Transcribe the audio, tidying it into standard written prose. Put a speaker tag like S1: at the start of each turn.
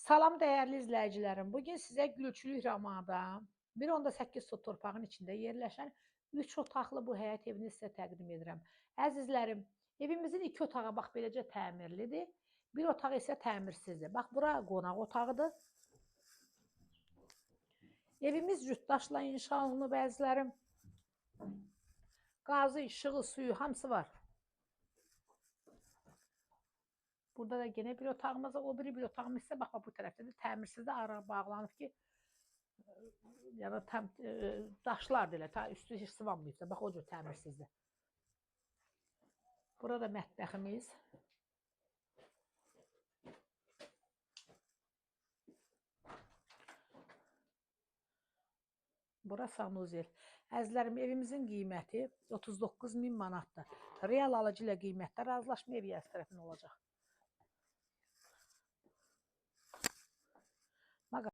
S1: Salam dəyərli izləyicilərim. Bugün sizə Gülçülük Ramada 1.8 sot torpağın içində yerləşən 3 otaqlı bu həyət evini sizə təqdim edirəm. Əzizlərim, evimizin 2 otağı bax beləcə təmirlidir. Bir otaq isə təmirsizdir. Bax bura qonaq otağıdır. Evimiz cütdaşla inşa olunub əzizlərim. Qazı, işığı, suyu hamısı var. Burada da yine bir otağımız var. O biri bir otağımız ise bak bu tərəfdə də təmirsizdə ara bağlanıb ki, yəni tam daşlardır elə, ta üstü heç sıvanmayıb da. Bax o cür təmirsizdir. Burada mətbəximiz. Bura sanuzel. Əzizlərim, evimizin qiyməti 39.000 manatdır. Real alıcı ilə qiymətdə razılaşma ev tərəfindən olacaq.